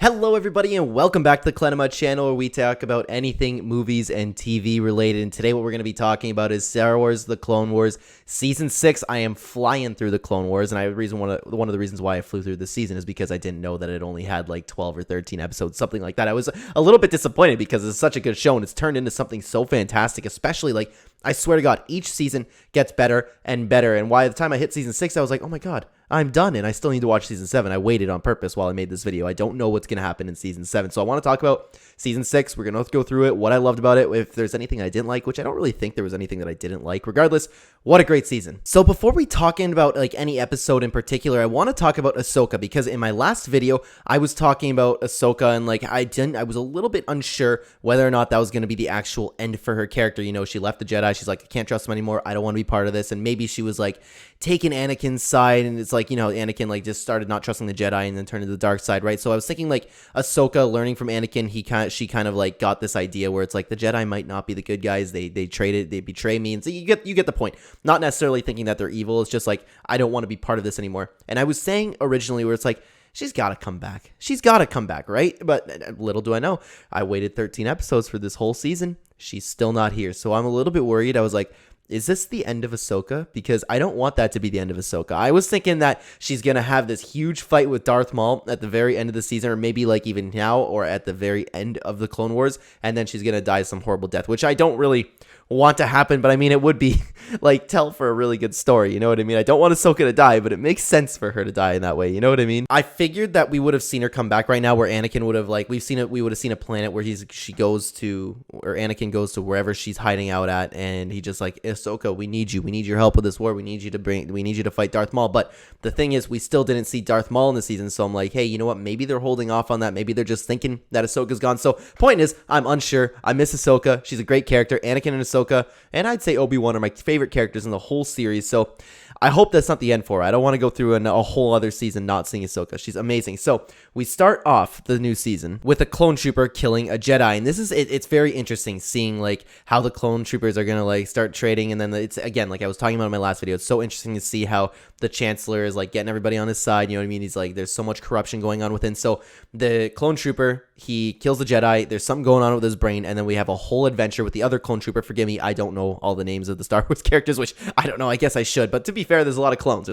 Hello everybody and welcome back to the Clenema channel where we talk about anything movies and TV related. And today what we're going to be talking about is Star Wars The Clone Wars Season 6. I am flying through the Clone Wars, and one of the reasons why I flew through this season is because I didn't know that it only had like 12 or 13 episodes, something like that. I was a little bit disappointed because it's such a good show and it's turned into something so fantastic, especially like I swear to God, each season gets better and better. And by the time I hit Season 6, I was like, oh my God, I'm done, and I still need to watch Season 7. I waited on purpose while I made this video. I don't know what's going to happen in Season 7. So I want to talk about Season 6. We're going to go through it, what I loved about it, if there's anything I didn't like, which I don't really think there was anything that I didn't like. Regardless, what a great season. So before we talk about like any episode in particular, I want to talk about Ahsoka, because in my last video, I was talking about Ahsoka, and like I was a little bit unsure whether or not that was going to be the actual end for her character. You know, she left the Jedi. She's like, I can't trust him anymore. I don't want to be part of this. And maybe she was like taking Anakin's side, and it's like, you know, Anakin like just started not trusting the Jedi and then turned to the dark side, right? So I was thinking like Ahsoka learning from Anakin, she kind of like got this idea where it's like the Jedi might not be the good guys. They betray me, and so you get the point. Not necessarily thinking that they're evil. It's just like, I don't want to be part of this anymore. And I was saying originally where it's like, she's got to come back. She's got to come back, right? But little do I know, I waited 13 episodes for this whole season. She's still not here. So I'm a little bit worried. I was like, is this the end of Ahsoka? Because I don't want that to be the end of Ahsoka. I was thinking that she's going to have this huge fight with Darth Maul at the very end of the season, or maybe like even now or at the very end of the Clone Wars, and then she's going to die some horrible death, which I don't really want to happen, but I mean, it would be like tell for a really good story, you know what I mean? I don't want Ahsoka to die, but it makes sense for her to die in that way, you know what I mean? I figured that we would have seen her come back right now, where Anakin would have like, we would have seen a planet where Anakin goes to wherever she's hiding out at, and he just like, Ahsoka, we need your help with this war, we need you to fight Darth Maul. But the thing is, we still didn't see Darth Maul in the season, so I'm like, hey, you know what, maybe they're holding off on that, maybe they're just thinking that Ahsoka's gone. So point is, I'm unsure. I miss Ahsoka. She's a great character. Anakin and Ahsoka and I'd say Obi-Wan are my favorite characters in the whole series. So I hope that's not the end for her. I don't want to go through a whole other season not seeing Ahsoka. She's amazing. So we start off the new season with a clone trooper killing a Jedi. And this is it's very interesting seeing like how the clone troopers are going to like start trading. And then it's again, like I was talking about in my last video, it's so interesting to see how the Chancellor is like getting everybody on his side. You know what I mean? He's like, there's so much corruption going on within. So the clone trooper, he kills the Jedi. There's something going on with his brain. And then we have a whole adventure with the other clone trooper. Forgive me, I don't know all the names of the Star Wars characters, which I don't know. I guess I should. But to be fair, there's a lot of clones.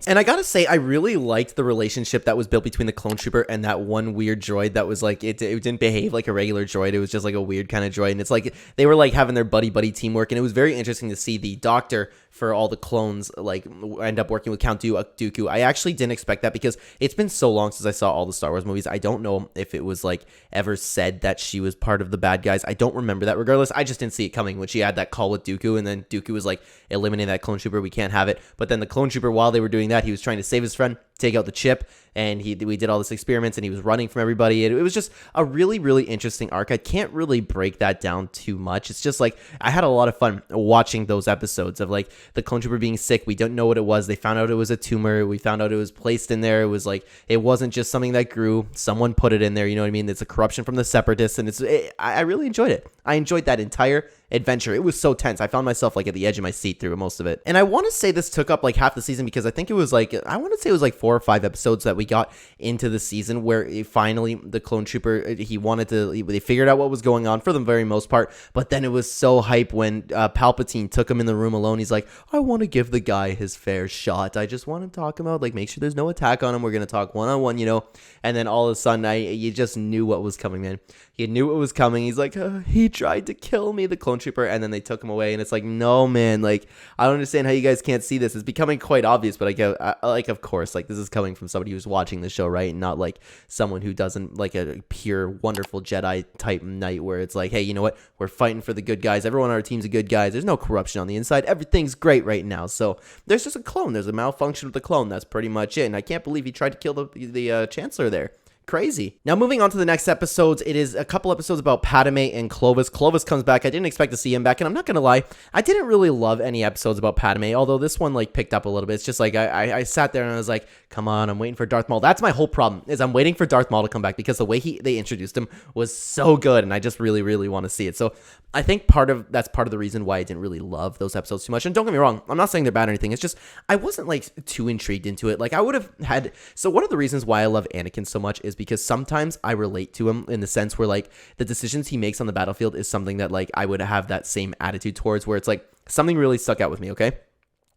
And I gotta say, I really liked the relationship that was built between the clone trooper and that one weird droid that was like, it didn't behave like a regular droid. It was just like a weird kind of droid. And it's like, they were like having their buddy teamwork. And it was very interesting to see the doctor for all the clones like end up working with Count Dooku. I actually didn't expect that because it's been so long since I saw all the Star Wars movies. I don't know if it was like ever said that she was part of the bad guys. I don't remember that. Regardless, I just didn't see it coming when she had that call with Dooku, and then Dooku was like, eliminate that clone trooper, we can't have it. But then the clone trooper, while they were doing that, he was trying to save his friend, take out the chip, and we did all this experiments, and he was running from everybody. It was just a really, really interesting arc. I can't really break that down too much. It's just like, I had a lot of fun watching those episodes of like the clone trooper being sick. We don't know what it was. They found out it was a tumor. We found out it was placed in there. It was like, it wasn't just something that grew. Someone put it in there. You know what I mean? It's a corruption from the separatists, and I really enjoyed it. I enjoyed that entire adventure. It was so tense. I found myself like at the edge of my seat through most of it. And I want to say this took up like half the season, because I think it was like, I want to say it was like 4 or 5 episodes that we got into the season where finally the clone trooper, they figured out what was going on for the very most part. But then it was so hype when Palpatine took him in the room alone. He's like, I want to give the guy his fair shot. I just want to talk him out, like make sure there's no attack on him. We're going to talk one-on-one, you know? And then all of a sudden, you just knew what was coming, man. He knew what was coming. He's like, he tried to kill me, the clone trooper, and then they took him away. And it's like, no, man, like, I don't understand how you guys can't see this. It's becoming quite obvious, but of course, like, this is coming from somebody who's watching the show, right? And not like someone who doesn't like a pure, wonderful Jedi type knight where it's like, hey, you know what? We're fighting for the good guys. Everyone on our team's a good guys. There's no corruption on the inside. Everything's great right now. So there's just a clone. There's a malfunction with the clone. That's pretty much it. And I can't believe he tried to kill the Chancellor there. Crazy. Now, moving on to the next episodes, it is a couple episodes about Padme and Clovis. Clovis comes back. I didn't expect to see him back, and I'm not going to lie, I didn't really love any episodes about Padme, although this one, like, picked up a little bit. It's just, like, I sat there and I was like, come on, I'm waiting for Darth Maul. That's my whole problem, is I'm waiting for Darth Maul to come back, because the way they introduced him was so good, and I just really, really want to see it. So I think that's part of the reason why I didn't really love those episodes too much. And don't get me wrong, I'm not saying they're bad or anything. It's just I wasn't like too intrigued into it. Like I would have had. So one of the reasons why I love Anakin so much is is because sometimes I relate to him in the sense where like the decisions he makes on the battlefield is something that like I would have that same attitude towards, where it's like something really stuck out with me, okay?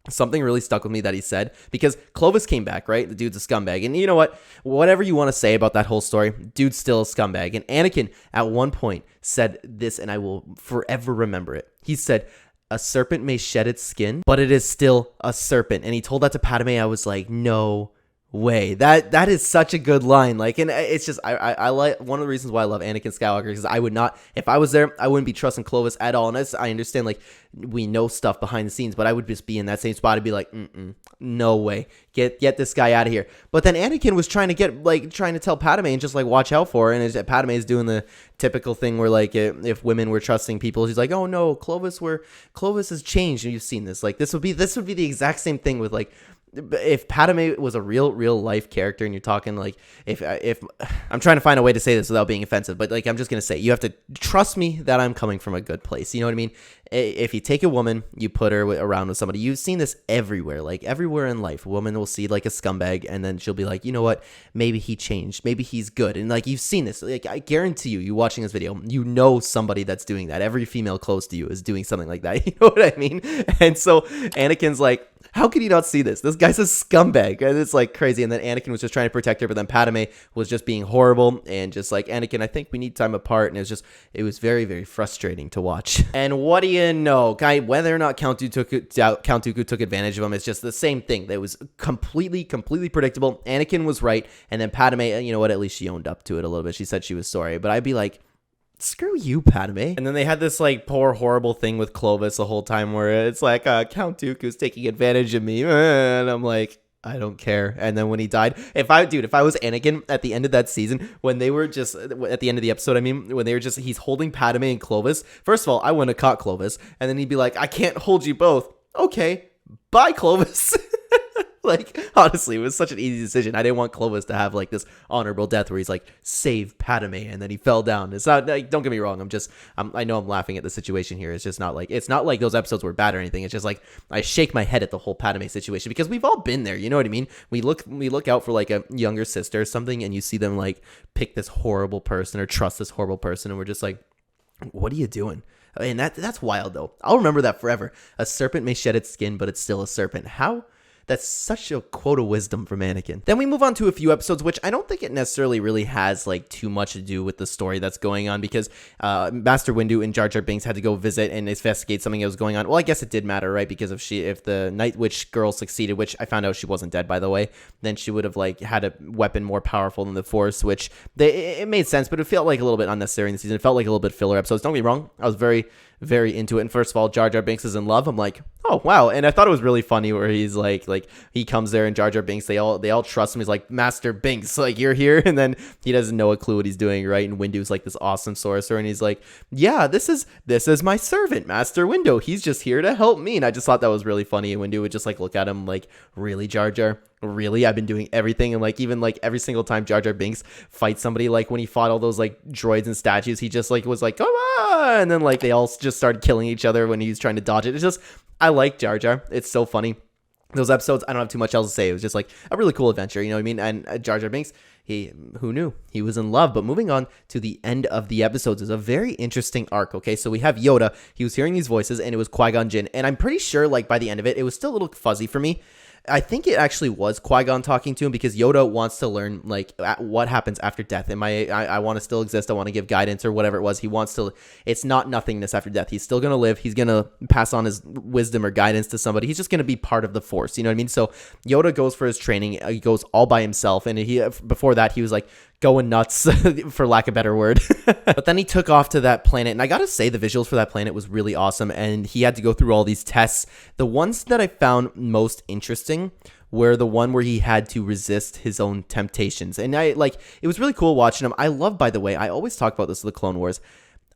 Something really stuck with me that he said, because Clovis came back, right? The dude's a scumbag. And you know what? Whatever you want to say about that whole story, dude's still a scumbag. And Anakin at one point said this, and I will forever remember it. He said, "A serpent may shed its skin, but it is still a serpent." And he told that to Padme. I was like, no way. That is such a good line. Like, and it's just I like, one of the reasons why I love Anakin Skywalker, because I would not, if I was there, I wouldn't be trusting Clovis at all. And I understand, like, we know stuff behind the scenes, but I would just be in that same spot and be like, no way, get this guy out of here. But then Anakin was trying to tell Padme and just like watch out for her, and Padme is doing the typical thing where like if women were trusting people, she's like, oh no, Clovis has changed. And you've seen this, like this would be the exact same thing with like, if Padme was a real life character, and you're talking like, if I'm trying to find a way to say this without being offensive, but like I'm just gonna say, you have to trust me that I'm coming from a good place. You know what I mean? If you take a woman, you put her around with somebody. You've seen this everywhere, like everywhere in life. A woman will see like a scumbag, and then she'll be like, you know what? Maybe he changed. Maybe he's good. And like you've seen this. Like I guarantee you watching this video, you know somebody that's doing that. Every female close to you is doing something like that. You know what I mean? And so Anakin's like, how can you not see this? This guy's a scumbag. And it's like crazy. And then Anakin was just trying to protect her, but then Padme was just being horrible and just like, Anakin, I think we need time apart. And it was very, very frustrating to watch. And what do you know, guy? Whether or not Count Dooku took advantage of him, it's just the same thing. That was completely predictable. Anakin was right. And then Padme, you know what? At least she owned up to it a little bit. She said she was sorry. But I'd be like, screw you, Padme. And then they had this like poor horrible thing with Clovis the whole time where it's like Count Dooku's taking advantage of me, and I'm like, I don't care. And then when he died, if I was Anakin at the end of that season, when they were just at the end of the episode, I mean, when they were just, he's holding Padme and Clovis, first of all, I wouldn't have caught Clovis, and then he'd be like, I can't hold you both. Okay, bye, Clovis. Like, honestly, it was such an easy decision. I didn't want Clovis to have like this honorable death where he's like, save Padme, and then he fell down. It's not like, don't get me wrong, I know I'm laughing at the situation here. It's just not like, it's not like those episodes were bad or anything. It's just like I shake my head at the whole Padme situation, because we've all been there. You know what I mean? We look out for like a younger sister or something, and you see them like pick this horrible person or trust this horrible person, and we're just like, what are you doing? And that's wild though. I'll remember that forever. A serpent may shed its skin, but it's still a serpent. How? That's such a quote of wisdom from Anakin. Then we move on to a few episodes, which I don't think it necessarily really has like too much to do with the story that's going on, because Master Windu and Jar Jar Binks had to go visit and investigate something that was going on. Well, I guess it did matter, right? Because if the Night Witch girl succeeded, which I found out she wasn't dead, by the way, then she would have like had a weapon more powerful than the Force, which it made sense, but it felt like a little bit unnecessary in the season. It felt like a little bit filler episodes. Don't get me wrong, I was very into it. And first of all, Jar Jar Binks is in love. I'm like, oh wow. And I thought it was really funny where he's like he comes there, and Jar Jar Binks, they all trust him. He's like, Master Binks, like, you're here. And then he doesn't know a clue what he's doing, right? And Windu's like this awesome sorcerer, and he's like, yeah, this is my servant, Master Windu. He's just here to help me. And I just thought that was really funny. And Windu would just like look at him like, really, Jar Jar? Really? I've been doing everything. And like, even like every single time Jar Jar Binks fights somebody, like when he fought all those like droids and statues, he just like was like, come on, and then like they all just started killing each other when he was trying to dodge it. It's just, I like Jar Jar. It's so funny. Those episodes, I don't have too much else to say. It was just like a really cool adventure, you know what I mean? And Jar Jar Binks, who knew? He was in love. But moving on to the end of the episodes is a very interesting arc, okay? So we have Yoda. He was hearing these voices, and it was Qui-Gon Jinn. And I'm pretty sure, like, by the end of it was still a little fuzzy for me. I think it actually was Qui-Gon talking to him, because Yoda wants to learn like what happens after death. I want to still exist. I want to give guidance or whatever it was. He wants to, it's not nothingness after death. He's still going to live. He's going to pass on his wisdom or guidance to somebody. He's just going to be part of the Force. You know what I mean? So Yoda goes for his training. He goes all by himself. And before that, he was like going nuts for lack of a better word. But then he took off to that planet. And I got to say, the visuals for that planet was really awesome. And he had to go through all these tests. The ones that I found most interesting were the one where he had to resist his own temptations. And it was really cool watching him. I love, by the way, I always talk about this with the Clone Wars,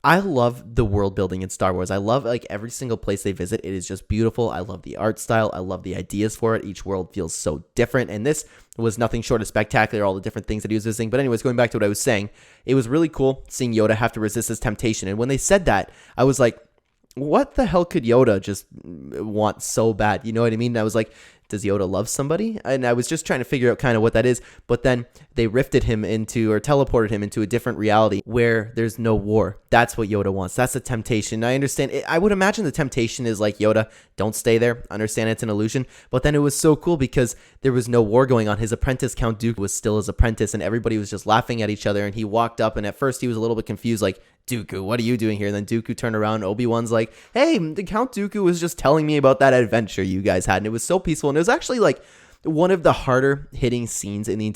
I love the world building in Star Wars. I love like every single place they visit. It is just beautiful. I love the art style. I love the ideas for it. Each world feels so different. And this was nothing short of spectacular, all the different things that he was visiting. But anyways, going back to what I was saying, it was really cool seeing Yoda have to resist his temptation. And when they said that, I was like, what the hell could Yoda just want so bad? You know what I mean? I was like, does Yoda love somebody? And I was just trying to figure out kind of what that is. But then they rifted him into, or teleported him into a different reality where there's no war. That's what Yoda wants. That's the temptation. I understand. I would imagine the temptation is like, Yoda, don't stay there. Understand it's an illusion. But then it was so cool because there was no war going on. His apprentice, Count Dooku, was still his apprentice, and everybody was just laughing at each other. And he walked up, and at first he was a little bit confused, like, Dooku, what are you doing here? And then Dooku turned around. Obi-Wan's like, hey, the Count Dooku was just telling me about that adventure you guys had. And it was so peaceful. And it was actually like one of the harder hitting scenes in the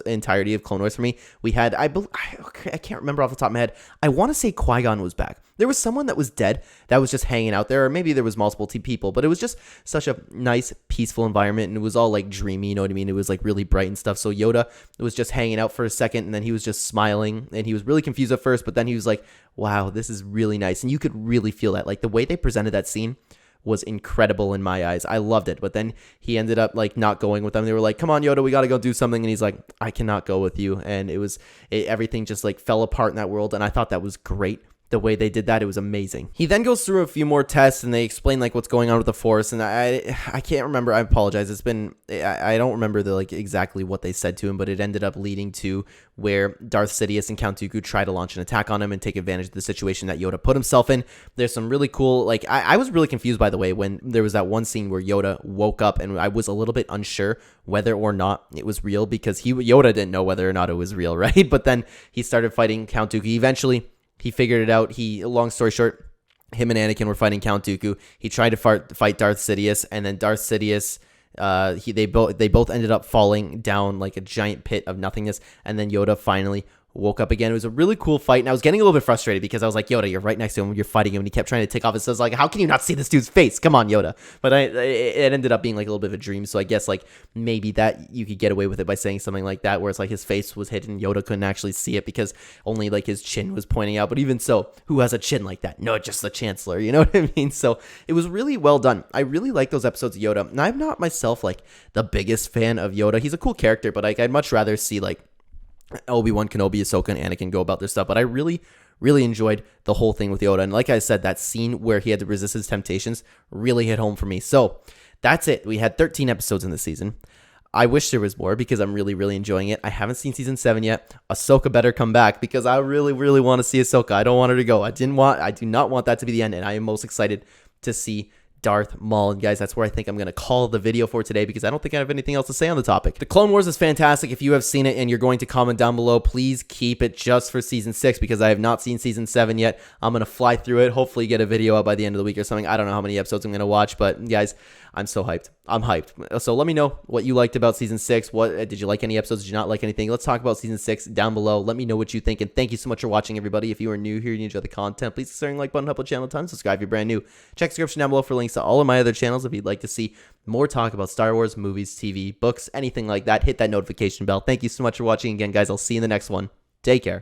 entirety of Clone Wars for me. We had, I can't remember off the top of my head. I want to say Qui-Gon was back. There was someone that was dead that was just hanging out there, or maybe there was multiple people, but it was just such a nice, peaceful environment, and it was all like dreamy, you know what I mean? It was like really bright and stuff. So Yoda was just hanging out for a second, and then he was just smiling, and he was really confused at first, but then he was like, wow, this is really nice. And you could really feel that. Like the way they presented that scene was incredible in my eyes. I loved it. But then he ended up like not going with them. They were like, come on, Yoda, we got to go do something. And he's like, I cannot go with you. And everything just like fell apart in that world. And I thought that was great. The way they did that, it was amazing. He then goes through a few more tests, and they explain like what's going on with the Force. And I can't remember. I apologize. It's been I don't remember the like exactly what they said to him, but it ended up leading to where Darth Sidious and Count Dooku try to launch an attack on him and take advantage of the situation that Yoda put himself in. There's some really cool like I was really confused, by the way, when there was that one scene where Yoda woke up, and I was a little bit unsure whether or not it was real, because Yoda didn't know whether or not it was real, right? But then he started fighting Count Dooku. Eventually he figured it out. Long story short, him and Anakin were fighting Count Dooku. He tried to fight Darth Sidious, and then Darth Sidious, they both ended up falling down like a giant pit of nothingness. And then Yoda finally woke up again. It was a really cool fight, and I was getting a little bit frustrated because I was like, Yoda, you're right next to him, you're fighting him, and he kept trying to take off his. So I was like, how can you not see this dude's face? Come on, Yoda. But it ended up being like a little bit of a dream, so I guess like maybe that you could get away with it by saying something like that, where it's like his face was hidden, Yoda couldn't actually see it because only like his chin was pointing out. But even so, who has a chin like that? No, just the Chancellor, you know what I mean? So it was really well done. I really like those episodes of Yoda, and I'm not myself like the biggest fan of Yoda. He's a cool character, but like I'd much rather see like Obi-Wan Kenobi, Ahsoka, and Anakin go about their stuff. But I really enjoyed the whole thing with Yoda. And like I said, that scene where he had to resist his temptations really hit home for me. So that's it. We had 13 episodes in this season. I wish there was more because I'm really enjoying it. I haven't seen season 7 yet. Ahsoka better come back because I really want to see Ahsoka. I don't want her to go. I do not want that to be the end. And I am most excited to see Darth Maul. And guys, that's where I think I'm going to call the video for today because I don't think I have anything else to say on the topic. The Clone Wars is fantastic. If you have seen it and you're going to comment down below, please keep it just for season 6 because I have not seen season 7 yet. I'm going to fly through it, hopefully get a video out by the end of the week or something. I don't know how many episodes I'm going to watch, but guys, I'm so hyped. I'm hyped. So let me know what you liked about season 6. What did you like any episodes? Did you not like anything? Let's talk about season 6 down below. Let me know what you think. And thank you so much for watching, everybody. If you are new here and you enjoy the content, please consider like button, help the channel a ton. Subscribe if you're brand new. Check the description down below for links to all of my other channels if you'd like to see more talk about Star Wars, movies, TV, books, anything like that. Hit that notification bell. Thank you so much for watching again, guys. I'll see you in the next one. Take care.